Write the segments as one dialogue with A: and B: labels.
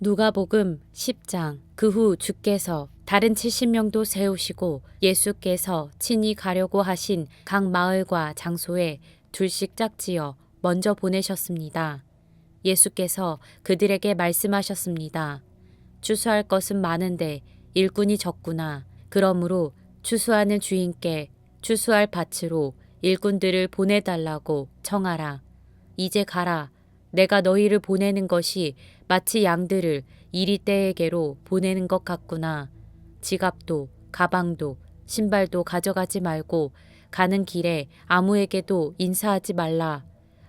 A: 누가복음 10장. 그 후 주께서 다른 70명도 세우시고 예수께서 친히 가려고 하신 각 마을과 장소에 둘씩 짝지어 먼저 보내셨습니다. 예수께서 그들에게 말씀하셨습니다. 추수할 것은 많은데 일꾼이 적구나. 그러므로 추수하는 주인께 추수할 밭으로 일꾼들을 보내달라고 청하라. 이제 가라. 내가 너희를 보내는 것이 마치 양들을 이리떼에게로 보내는 것 같구나. 지갑도 가방도 신발도 가져가지 말고 가는 길에 아무에게도 인사하지 말라.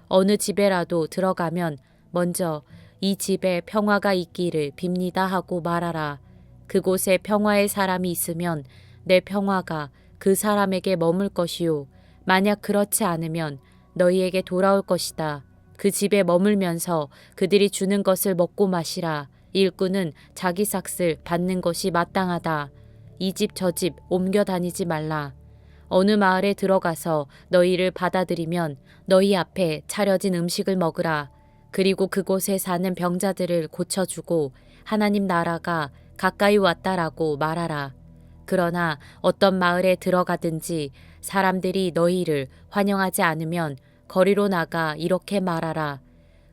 A: 어느 집에라도 들어가면 먼저 이 집에 평화가 있기를 빕니다 하고 말하라. 그곳에 평화의 사람이 있으면 내 평화가 그 사람에게 머물 것이요. 만약 그렇지 않으면 너희에게 돌아올 것이다. 그 집에 머물면서 그들이 주는 것을 먹고 마시라. 일꾼은 자기 삭슬 받는 것이 마땅하다. 이 집 저 집 옮겨 다니지 말라. 어느 마을에 들어가서 너희를 받아들이면 너희 앞에 차려진 음식을 먹으라. 그리고 그곳에 사는 병자들을 고쳐주고 하나님 나라가 가까이 왔다라고 말하라. 그러나 어떤 마을에 들어가든지 사람들이 너희를 환영하지 않으면 거리로 나가 이렇게 말하라.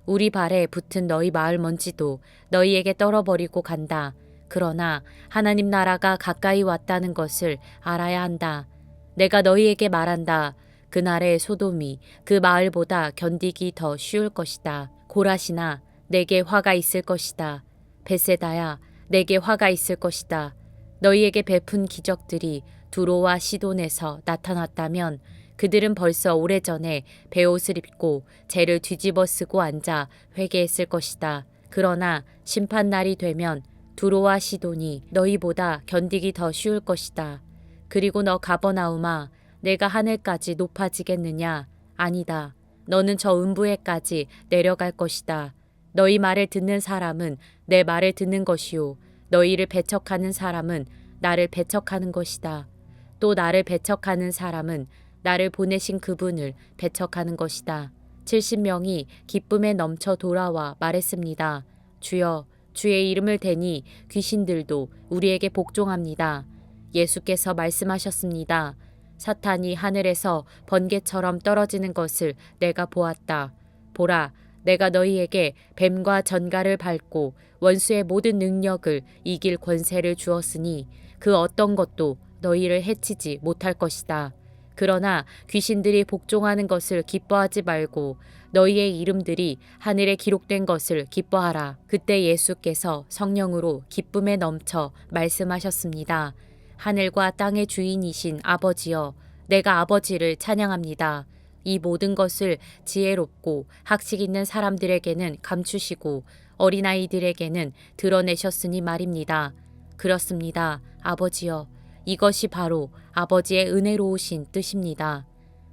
A: 우리 발에 붙은 너희 마을 먼지도 너희에게 떨어버리고 간다. 그러나 하나님 나라가 가까이 왔다는 것을 알아야 한다. 내가 너희에게 말한다. 그날의 소돔이 그 마을보다 견디기 더 쉬울 것이다. 고라시나 내게 화가 있을 것이다. 베세다야 내게 화가 있을 것이다. 너희에게 베푼 기적들이 두로와 시돈에서 나타났다면 그들은 벌써 오래전에 베옷을 입고 재를 뒤집어 쓰고 앉아 회개했을 것이다. 그러나 심판날이 되면 두로와 시돈이 너희보다 견디기 더 쉬울 것이다. 그리고 너 가버나움아, 내가 하늘까지 높아지겠느냐? 아니다. 너는 저 음부에까지 내려갈 것이다. 너희 말을 듣는 사람은 내 말을 듣는 것이요. 너희를 배척하는 사람은 나를 배척하는 것이다. 또 나를 배척하는 사람은 나를 보내신 그분을 배척하는 것이다. 70명이 기쁨에 넘쳐 돌아와 말했습니다. 주여, 주의 이름을 대니 귀신들도 우리에게 복종합니다. 예수께서 말씀하셨습니다. 사탄이 하늘에서 번개처럼 떨어지는 것을 내가 보았다. 보라, 내가 너희에게 뱀과 전갈을 밟고 원수의 모든 능력을 이길 권세를 주었으니 그 어떤 것도 너희를 해치지 못할 것이다. 그러나 귀신들이 복종하는 것을 기뻐하지 말고 너희의 이름들이 하늘에 기록된 것을 기뻐하라. 그때 예수께서 성령으로 기쁨에 넘쳐 말씀하셨습니다. 하늘과 땅의 주인이신 아버지여, 내가 아버지를 찬양합니다. 이 모든 것을 지혜롭고 학식 있는 사람들에게는 감추시고 어린아이들에게는 드러내셨으니 말입니다. 그렇습니다. 아버지여, 이것이 바로 아버지의 은혜로우신 뜻입니다.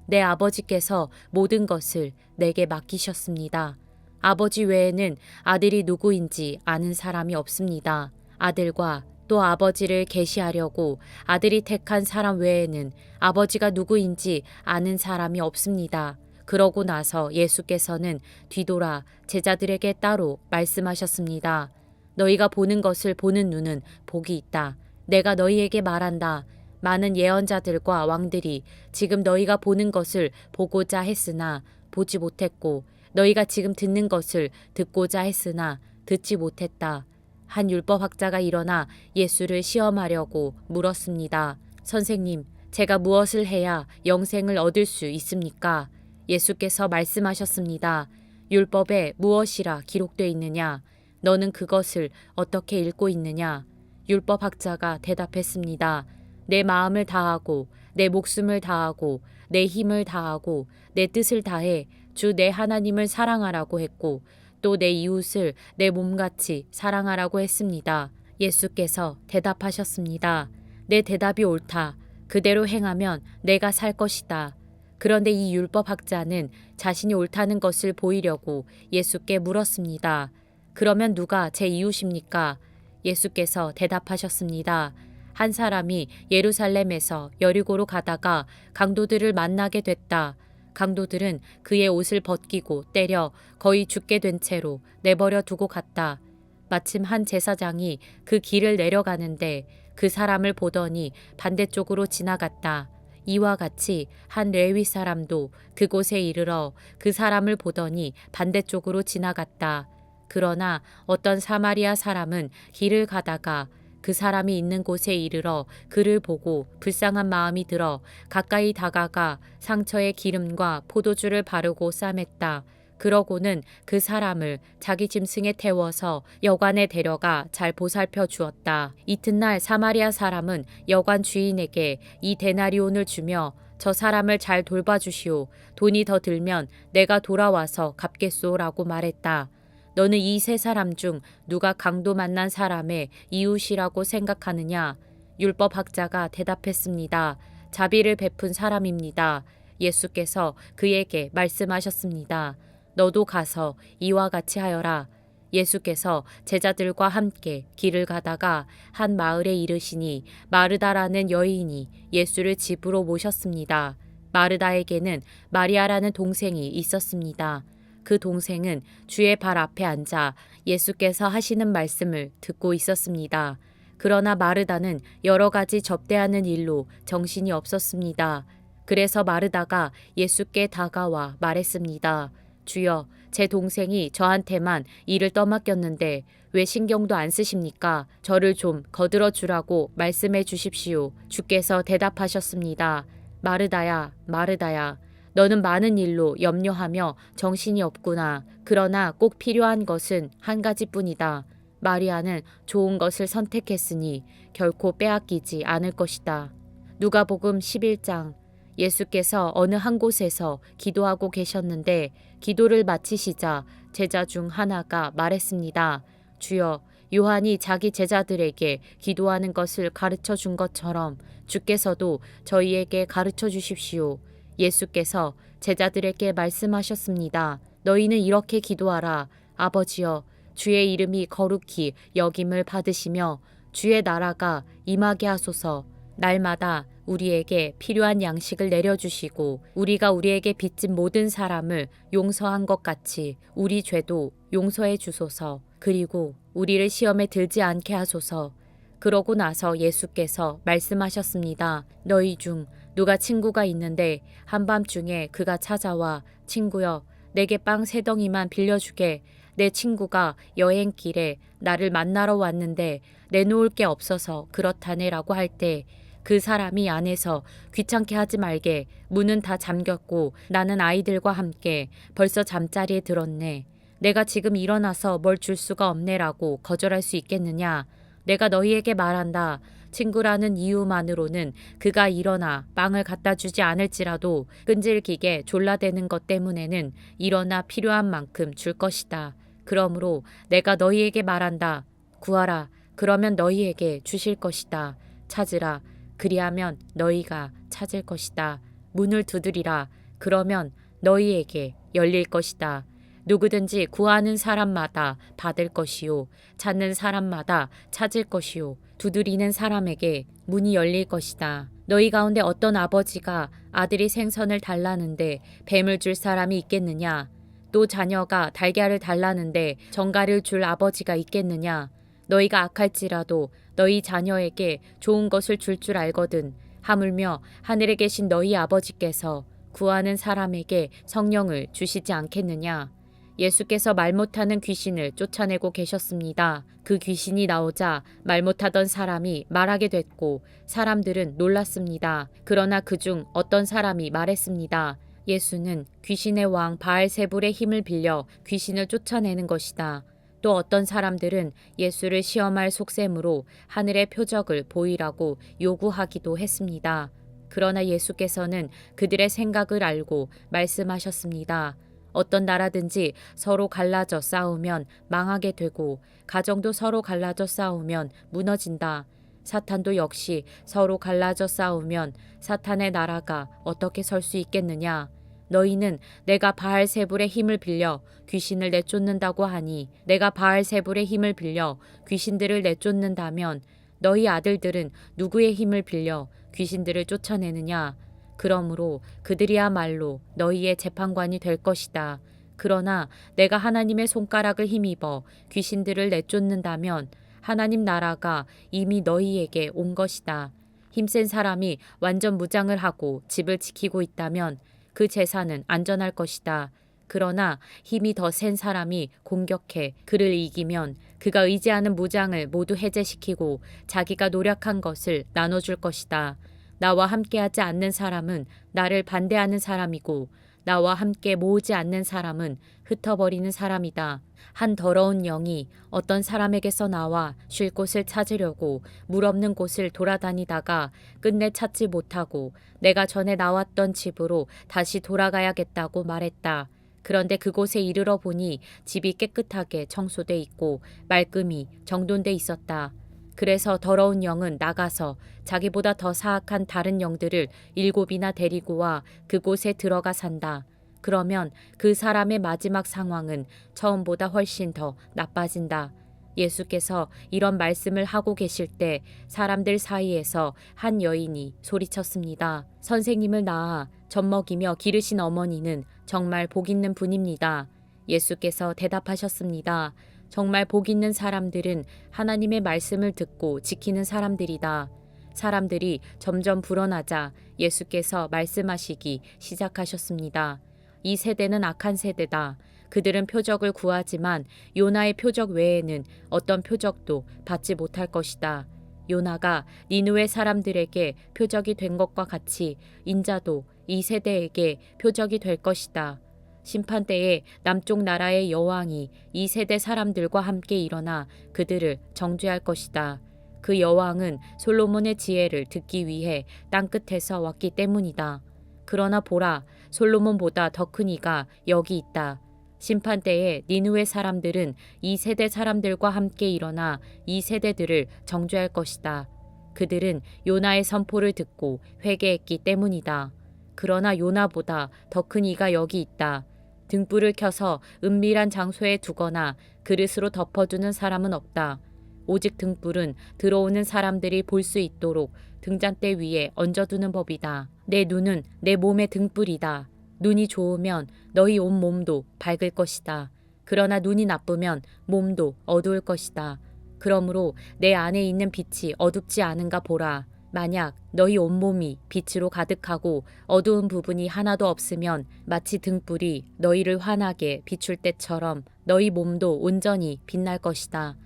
A: 내 아버지께서 모든 것을 내게 맡기셨습니다. 아버지 외에는 아들이 누구인지 아는 사람이 없습니다. 아들과 또 아버지를 계시하려고 아들이 택한 사람 외에는 아버지가 누구인지 아는 사람이 없습니다. 그러고 나서 예수께서는 뒤돌아 제자들에게 따로 말씀하셨습니다. 너희가 보는 것을 보는 눈은 복이 있다. 내가 너희에게 말한다. 많은 예언자들과 왕들이 지금 너희가 보는 것을 보고자 했으나 보지 못했고 너희가 지금 듣는 것을 듣고자 했으나 듣지 못했다. 한 율법학자가 일어나 예수를 시험하려고 물었습니다. 선생님, 제가 무엇을 해야 영생을 얻을 수 있습니까? 예수께서 말씀하셨습니다. 율법에 무엇이라 기록되어 있느냐? 너는 그것을 어떻게 읽고 있느냐? 율법학자가 대답했습니다. 내 마음을 다하고 내 목숨을 다하고 내 힘을 다하고 내 뜻을 다해 주 내 하나님을 사랑하라고 했고 또 내 이웃을 내 몸같이 사랑하라고 했습니다. 예수께서 대답하셨습니다. 내 대답이 옳다. 그대로 행하면 내가 살 것이다. 그런데 이 율법학자는 자신이 옳다는 것을 보이려고 예수께 물었습니다. 그러면 누가 제 이웃입니까? 예수께서 대답하셨습니다. 한 사람이 예루살렘에서 여리고로 가다가 강도들을 만나게 됐다. 강도들은 그의 옷을 벗기고 때려 거의 죽게 된 채로 내버려 두고 갔다. 마침 한 제사장이 그 길을 내려가는데 그 사람을 보더니 반대쪽으로 지나갔다. 이와 같이 한 레위 사람도 그곳에 이르러 그 사람을 보더니 반대쪽으로 지나갔다. 그러나 어떤 사마리아 사람은 길을 가다가 그 사람이 있는 곳에 이르러 그를 보고 불쌍한 마음이 들어 가까이 다가가 상처에 기름과 포도주를 바르고 싸맸다. 그러고는 그 사람을 자기 짐승에 태워서 여관에 데려가 잘 보살펴 주었다. 이튿날 사마리아 사람은 여관 주인에게 이 데나리온을 주며 저 사람을 잘 돌봐주시오. 돈이 더 들면 내가 돌아와서 갚겠소라고 말했다. 너는 이 세 사람 중 누가 강도 만난 사람의 이웃이라고 생각하느냐? 율법학자가 대답했습니다. 자비를 베푼 사람입니다. 예수께서 그에게 말씀하셨습니다. 너도 가서 이와 같이 하여라. 예수께서 제자들과 함께 길을 가다가 한 마을에 이르시니 마르다라는 여인이 예수를 집으로 모셨습니다. 마르다에게는 마리아라는 동생이 있었습니다. 그 동생은 주의 발 앞에 앉아 예수께서 하시는 말씀을 듣고 있었습니다. 그러나 마르다는 여러 가지 접대하는 일로 정신이 없었습니다. 그래서 마르다가 예수께 다가와 말했습니다. 주여, 제 동생이 저한테만 일을 떠맡겼는데 왜 신경도 안 쓰십니까? 저를 좀 거들어 주라고 말씀해 주십시오. 주께서 대답하셨습니다. 마르다야, 마르다야. 너는 많은 일로 염려하며 정신이 없구나. 그러나 꼭 필요한 것은 한 가지뿐이다. 마리아는 좋은 것을 선택했으니 결코 빼앗기지 않을 것이다. 누가복음 11장. 예수께서 어느 한 곳에서 기도하고 계셨는데 기도를 마치시자 제자 중 하나가 말했습니다. 주여, 요한이 자기 제자들에게 기도하는 것을 가르쳐 준 것처럼 주께서도 저희에게 가르쳐 주십시오. 예수께서 제자들에게 말씀하셨습니다. 너희는 이렇게 기도하라. 아버지여, 주의 이름이 거룩히 여김을 받으시며 주의 나라가 임하게 하소서. 날마다 우리에게 필요한 양식을 내려주시고 우리가 우리에게 빚진 모든 사람을 용서한 것 같이 우리 죄도 용서해 주소서. 그리고 우리를 시험에 들지 않게 하소서. 그러고 나서 예수께서 말씀하셨습니다. 너희 중 누가 친구가 있는데 한밤중에 그가 찾아와 친구여, 내게 빵 3덩이만 빌려주게. 내 친구가 여행길에 나를 만나러 왔는데 내놓을 게 없어서 그렇다네라고 할 때 그 사람이 안에서 귀찮게 하지 말게. 문은 다 잠겼고 나는 아이들과 함께 벌써 잠자리에 들었네. 내가 지금 일어나서 뭘 줄 수가 없네라고 거절할 수 있겠느냐? 내가 너희에게 말한다. 친구라는 이유만으로는 그가 일어나 빵을 갖다 주지 않을지라도 끈질기게 졸라대는 것 때문에는 일어나 필요한 만큼 줄 것이다. 그러므로 내가 너희에게 말한다. 구하라. 그러면 너희에게 주실 것이다. 찾으라. 그리하면 너희가 찾을 것이다. 문을 두드리라. 그러면 너희에게 열릴 것이다. 누구든지 구하는 사람마다 받을 것이요. 찾는 사람마다 찾을 것이요. 두드리는 사람에게 문이 열릴 것이다. 너희 가운데 어떤 아버지가 아들이 생선을 달라는데 뱀을 줄 사람이 있겠느냐? 또 자녀가 달걀을 달라는데 정갈을 줄 아버지가 있겠느냐? 너희가 악할지라도 너희 자녀에게 좋은 것을 줄 알거든. 하물며 하늘에 계신 너희 아버지께서 구하는 사람에게 성령을 주시지 않겠느냐? 예수께서 말 못하는 귀신을 쫓아내고 계셨습니다. 그 귀신이 나오자 말 못하던 사람이 말하게 됐고 사람들은 놀랐습니다. 그러나 그중 어떤 사람이 말했습니다. 예수는 귀신의 왕 바알세불의 힘을 빌려 귀신을 쫓아내는 것이다. 또 어떤 사람들은 예수를 시험할 속셈으로 하늘의 표적을 보이라고 요구하기도 했습니다. 그러나 예수께서는 그들의 생각을 알고 말씀하셨습니다. 어떤 나라든지 서로 갈라져 싸우면 망하게 되고 가정도 서로 갈라져 싸우면 무너진다. 사탄도 역시 서로 갈라져 싸우면 사탄의 나라가 어떻게 설 수 있겠느냐. 너희는 내가 바알세불의 힘을 빌려 귀신을 내쫓는다고 하니 내가 바알세불의 힘을 빌려 귀신들을 내쫓는다면 너희 아들들은 누구의 힘을 빌려 귀신들을 쫓아내느냐. 그러므로 그들이야말로 너희의 재판관이 될 것이다. 그러나 내가 하나님의 손가락을 힘입어 귀신들을 내쫓는다면 하나님 나라가 이미 너희에게 온 것이다. 힘센 사람이 완전 무장을 하고 집을 지키고 있다면 그 재산은 안전할 것이다. 그러나 힘이 더 센 사람이 공격해 그를 이기면 그가 의지하는 무장을 모두 해제시키고 자기가 노력한 것을 나눠줄 것이다. 나와 함께하지 않는 사람은 나를 반대하는 사람이고 나와 함께 모으지 않는 사람은 흩어버리는 사람이다. 한 더러운 영이 어떤 사람에게서 나와 쉴 곳을 찾으려고 물 없는 곳을 돌아다니다가 끝내 찾지 못하고 내가 전에 나왔던 집으로 다시 돌아가야겠다고 말했다. 그런데 그곳에 이르러 보니 집이 깨끗하게 청소돼 있고 말끔히 정돈돼 있었다. 그래서 더러운 영은 나가서 자기보다 더 사악한 다른 영들을 7이나 데리고 와 그곳에 들어가 산다. 그러면 그 사람의 마지막 상황은 처음보다 훨씬 더 나빠진다. 예수께서 이런 말씀을 하고 계실 때 사람들 사이에서 한 여인이 소리쳤습니다. 선생님을 낳아 젖 먹이며 기르신 어머니는 정말 복 있는 분입니다. 예수께서 대답하셨습니다. 정말 복 있는 사람들은 하나님의 말씀을 듣고 지키는 사람들이다. 사람들이 점점 불어나자 예수께서 말씀하시기 시작하셨습니다. 이 세대는 악한 세대다. 그들은 표적을 구하지만 요나의 표적 외에는 어떤 표적도 받지 못할 것이다. 요나가 니느웨 사람들에게 표적이 된 것과 같이 인자도 이 세대에게 표적이 될 것이다. 심판 때에 남쪽 나라의 여왕이 이 세대 사람들과 함께 일어나 그들을 정죄할 것이다. 그 여왕은 솔로몬의 지혜를 듣기 위해 땅끝에서 왔기 때문이다. 그러나 보라, 솔로몬보다 더 큰 이가 여기 있다. 심판 때에 니느웨 사람들은 이 세대 사람들과 함께 일어나 이 세대들을 정죄할 것이다. 그들은 요나의 선포를 듣고 회개했기 때문이다. 그러나 요나보다 더 큰 이가 여기 있다. 등불을 켜서 은밀한 장소에 두거나 그릇으로 덮어두는 사람은 없다. 오직 등불은 들어오는 사람들이 볼 수 있도록 등잔대 위에 얹어두는 법이다. 내 눈은 내 몸의 등불이다. 눈이 좋으면 너희 온 몸도 밝을 것이다. 그러나 눈이 나쁘면 몸도 어두울 것이다. 그러므로 내 안에 있는 빛이 어둡지 않은가 보라. 만약 너희 온몸이 빛으로 가득하고 어두운 부분이 하나도 없으면 마치 등불이 너희를 환하게 비출 때처럼 너희 몸도 온전히 빛날 것이다.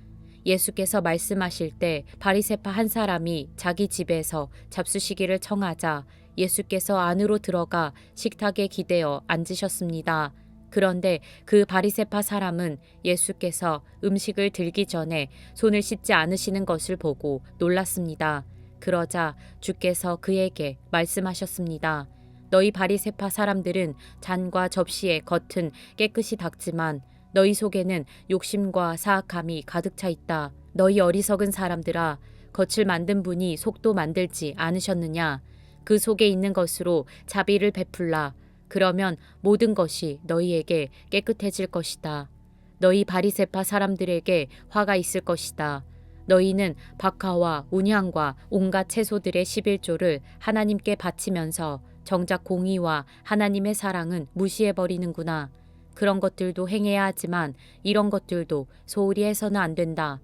A: 예수께서 말씀하실 때 바리새파 한 사람이 자기 집에서 잡수시기를 청하자 예수께서 안으로 들어가 식탁에 기대어 앉으셨습니다. 그런데 그 바리새파 사람은 예수께서 음식을 들기 전에 손을 씻지 않으시는 것을 보고 놀랐습니다. 그러자 주께서 그에게 말씀하셨습니다. 너희 바리새파 사람들은 잔과 접시의 겉은 깨끗이 닦지만 너희 속에는 욕심과 사악함이 가득 차 있다. 너희 어리석은 사람들아, 겉을 만든 분이 속도 만들지 않으셨느냐? 그 속에 있는 것으로 자비를 베풀라. 그러면 모든 것이 너희에게 깨끗해질 것이다. 너희 바리새파 사람들에게 화가 있을 것이다. 너희는 박하와 운향과 온갖 채소들의 11조를 하나님께 바치면서 정작 공의와 하나님의 사랑은 무시해버리는구나. 그런 것들도 행해야 하지만 이런 것들도 소홀히 해서는 안 된다.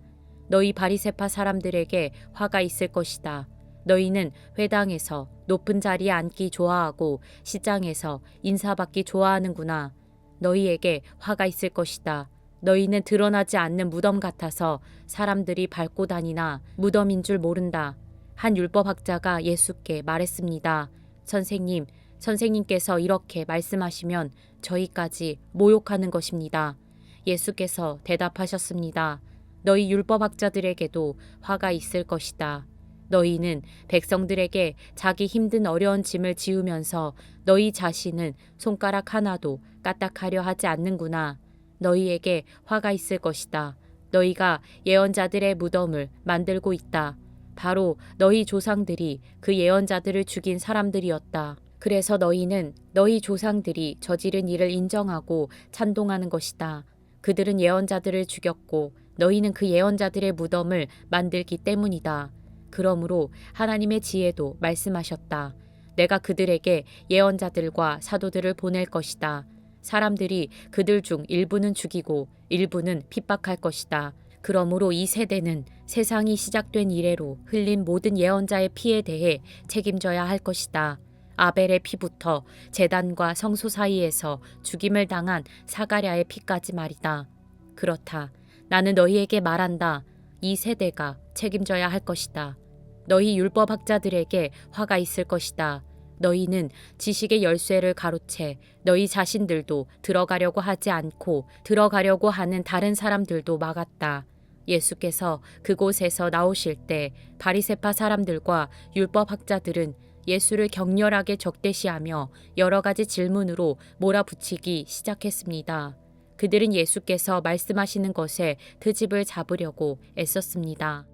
A: 너희 바리새파 사람들에게 화가 있을 것이다. 너희는 회당에서 높은 자리에 앉기 좋아하고 시장에서 인사받기 좋아하는구나. 너희에게 화가 있을 것이다. 너희는 드러나지 않는 무덤 같아서 사람들이 밟고 다니나 무덤인 줄 모른다. 한 율법학자가 예수께 말했습니다. 선생님, 선생님께서 이렇게 말씀하시면 저희까지 모욕하는 것입니다. 예수께서 대답하셨습니다. 너희 율법학자들에게도 화가 있을 것이다. 너희는 백성들에게 자기 힘든 어려운 짐을 지우면서 너희 자신은 손가락 하나도 까딱하려 하지 않는구나. 너희에게 화가 있을 것이다. 너희가 예언자들의 무덤을 만들고 있다. 바로 너희 조상들이 그 예언자들을 죽인 사람들이었다. 그래서 너희는 너희 조상들이 저지른 일을 인정하고 찬동하는 것이다. 그들은 예언자들을 죽였고 너희는 그 예언자들의 무덤을 만들기 때문이다. 그러므로 하나님의 지혜도 말씀하셨다. 내가 그들에게 예언자들과 사도들을 보낼 것이다. 사람들이 그들 중 일부는 죽이고 일부는 핍박할 것이다. 그러므로 이 세대는 세상이 시작된 이래로 흘린 모든 예언자의 피에 대해 책임져야 할 것이다. 아벨의 피부터 제단과 성소 사이에서 죽임을 당한 사가랴의 피까지 말이다. 그렇다. 나는 너희에게 말한다. 이 세대가 책임져야 할 것이다. 너희 율법학자들에게 화가 있을 것이다. 너희는 지식의 열쇠를 가로채 너희 자신들도 들어가려고 하지 않고 들어가려고 하는 다른 사람들도 막았다. 예수께서 그곳에서 나오실 때 바리새파 사람들과 율법학자들은 예수를 격렬하게 적대시하며 여러 가지 질문으로 몰아붙이기 시작했습니다. 그들은 예수께서 말씀하시는 것에 트집을 잡으려고 애썼습니다.